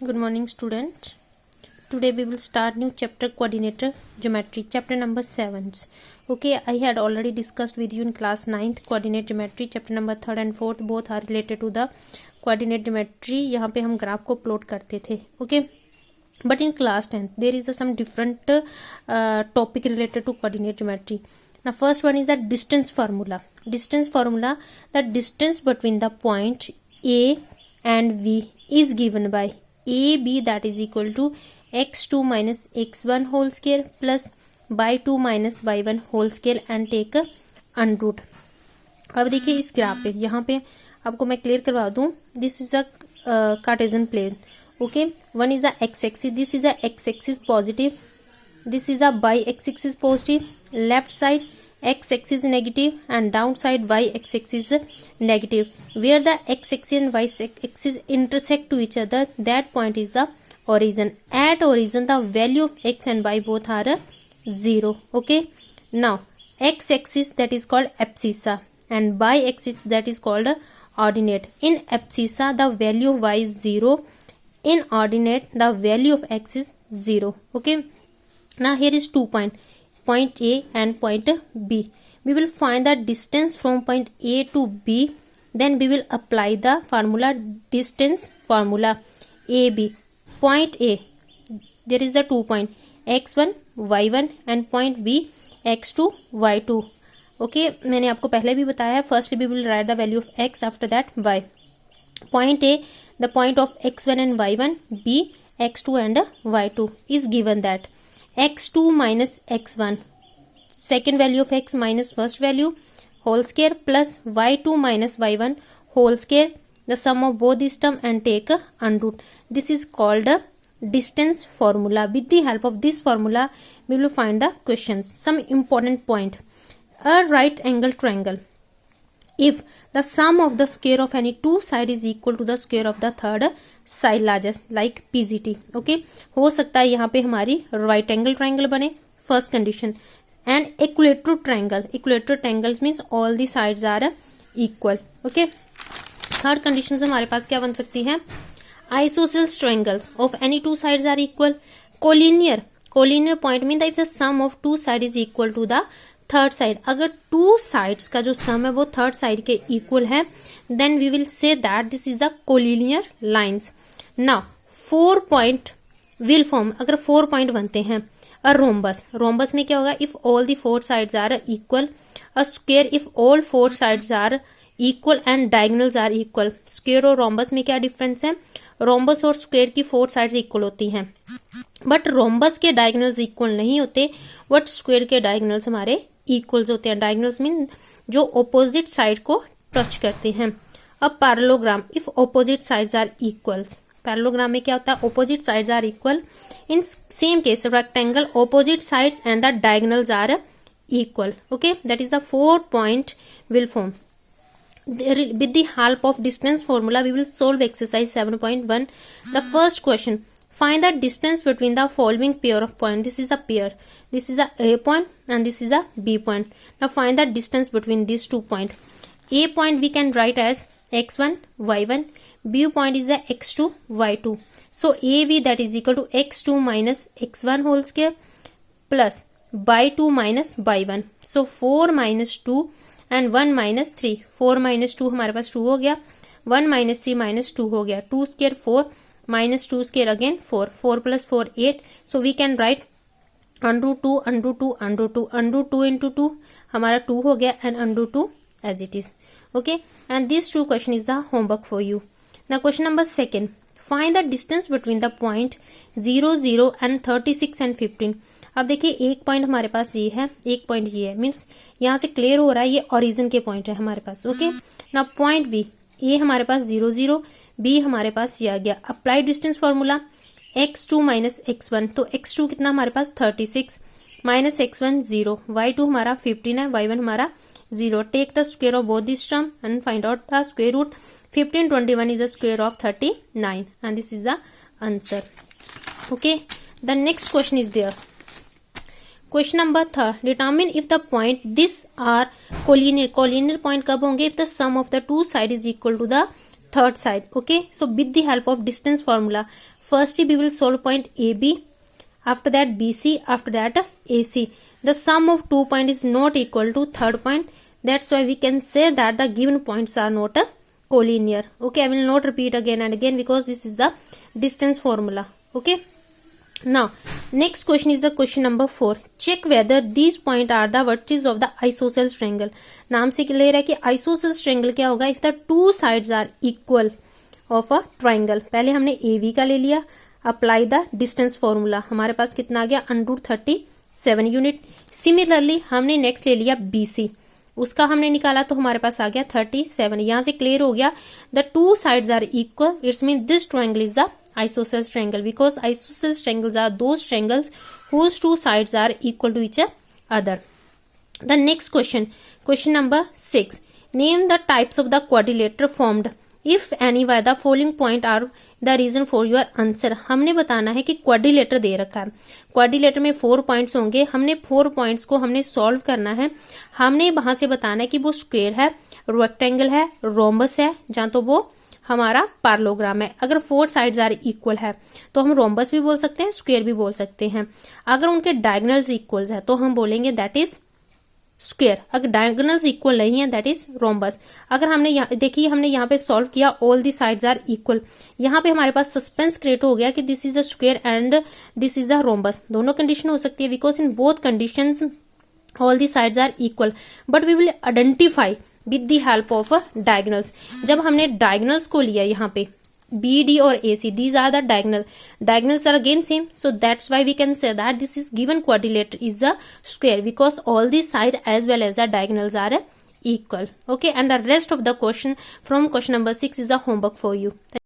Good morning, students. Today we will start new chapter, coordinator geometry, chapter number 7. Okay, I had already discussed with you in class 9th coordinate geometry, chapter number 3rd and 4th both are related to the coordinate geometry. यहाँ पे हम graph को plot करते थे. Okay, but in class 10th there is some different topic related to coordinate geometry. Now first one is the distance formula. The distance between the point A and V is given by AB, that is equal to x2 minus x1 whole square plus y2 minus y1 whole square and take under root. अब देखिए इस graph पे, यहाँ पे आपको मैं clear करवा दूं. This is a Cartesian plane. Okay, one is the x axis, this is the x axis positive, this is the y x axis positive, left side x axis negative and downside y axis negative. Where the x axis and y axis intersect to each other, that point is the origin. At origin the value of x and y both are 0. Okay, now x axis that is called abscissa and y axis that is called ordinate. In abscissa the value of y is 0, in ordinate the value of x is 0. Okay, now here is 2 point A and point B. We will find the distance from point A to B. Then we will apply the formula, distance formula. AB, point A, there is the 2 point x1 y1 and point B x2 y2. Okay, मैंने आपको पहले भी बताया है. First we will write the value of x, after that y. Point A, the point of x1 and y1, B x2 and y2 is given that x2 minus x1, second value of x minus first value whole square plus y2 minus y1 whole square, the sum of both this term and take under root. This is called a distance formula. With the help of this formula we will find the questions. Some important point: a right angle triangle, if the sum of the square of any two side is equal to the square of the third side largest, like PGT. Okay, हो सकता है यहाँ पे हमारी right angle triangle बने, first condition. And equilateral triangles means all the sides are equal. Okay, third condition हमारे पास क्या बन सकती है? Isosceles triangles of any two sides are equal. Collinear point means if the sum of two sides is equal to the third side. अगर two sides का जो sum है वो थर्ड साइड के इक्वल है, then we will say that this is the collinear lines. Now 4 point will form. अगर 4 point बनते हैं अ रोम्बस में क्या होगा? If all the 4 sides are equal. A square if all 4 sides are equal and diagonals are equal. Square और rhombus में क्या difference है? रोम्बस और स्क्वायर की 4 साइड्स इक्वल होती हैं, बट रोम्बस के डायगोनल्स इक्वल नहीं होते, बट स्क्वायर के डायगोनल्स हमारे इक्वल्स होते हैं. डायगोनल्स मीन जो ऑपोजिट साइड को टच करते हैं. अब parallelogram, if opposite sides are equals. Parallelogram में क्या होता है? Opposite sides are equal. In same case rectangle, opposite sides and the diagonals are equal. Okay, that is the 4 point will form. With the help of distance formula we will solve exercise 7.1. The first question: find the distance between the following pair of points. This is a pair. This is a A point and this is a B point. Now find the distance between these 2 points. A point we can write as x1 y1. B point is the x2 y2. So AB, that is equal to x2 minus x1 whole square plus y2 minus y1. So 4 minus 2 and 1 minus 3. 4 minus 2 हमारे पास 2 हो गया, 1 minus 3 minus 2 हो गया. 2 square 4 minus 2 square again 4. 4 plus 4 8. So we can write under root 2 under root 2 under root 2 under root 2 into 2 हमारा 2 हो गया and under root 2 as it is. Okay, and these 2 question is the homework for you. Now question number 2. Find the distance between the point 0 0 and 36 and 15. अब देखिए एक point हमारे पास ये है, एक पॉइंट ये है, मीन्स यहाँ से क्लियर हो रहा है ये ओरिजिन के पॉइंट है हमारे पास. ओके, ना पॉइंट बी, ए हमारे पास 0 0, बी हमारे पास ये आ गया. Apply distance formula x2 minus x1. तो x2 कितना हमारे पास 36 माइनस x1 0, y2 हमारा 15 है, y1 हमारा 0. Take the square of both this term and find out the square root. 15 21 is the square of 39 and this is the answer. Okay, the next question is there. Question number 3. Determine if the point this are collinear. Collinear point कब होंगे? If the sum of the two side is equal to the third side. Okay, so with the help of distance formula, firstly we will solve point AB, after that BC, after that AC. The sum of 2 points is not equal to third point. That's why we can say that the given points are not collinear. Okay, I will not repeat again and again because this is the distance formula. Okay, now next question is the question number 4. Check whether these points are the vertices of the isosceles triangle. नाम से ले रहा है कि isosceles triangle क्या होगा? If the two sides are equal of a triangle. पहले हमने AV का ले लिया, अप्लाई द डिस्टेंस फॉर्मूला, हमारे पास कितना आ गया? √37 यूनिट. सिमिलरली हमने नेक्स्ट ले लिया BC, उसका हमने निकाला तो हमारे पास आ गया 37. यहां से क्लियर हो गया the two sides are equal, it's mean this triangle is the isosceles triangle because isosceles triangles are those triangles whose two sides are equal to each other. The next question, question number 6. Name the types of the quadrilateral formed if any by the following point are the reason for your answer. हमने बताना है कि quadrilateral दे रखा है, quadrilateral में 4 points होंगे, हमने 4 points को हमने सॉल्व करना है. हमने वहां से बताना है कि वो स्क्वायर है, रेक्टेंगल है, रोम्बस है, जहां तो वो हमारा पैरेललोग्राम है. अगर 4 साइड्स आर इक्वल है तो हम रोम्बस भी बोल सकते हैं, स्क्वायर भी बोल सकते हैं. अगर उनके डायगोनल्स इक्वल है तो हम बोलेंगे दैट इज स्क्वायर. अगर डायगोनल्स इक्वल नहीं है दैट इज रोम्बस. अगर हमने देखिए हमने यहाँ पे सॉल्व किया all the sides are equal, यहाँ पे हमारे पास सस्पेंस क्रिएट हो गया कि this is the square and this is the rhombus. दोनों कंडीशन हो सकती है because in both conditions all the sides are equal, but we will identify with the help of diagonals. जब हमने डायगोनल्स को लिया यहाँ पे BD और AC, these are the diagonals are again same, so that's why we can say that this is given quadrilateral is a square because all the side as well as the diagonals are equal. Okay, and the rest of the question from question number 6 is a homework for you.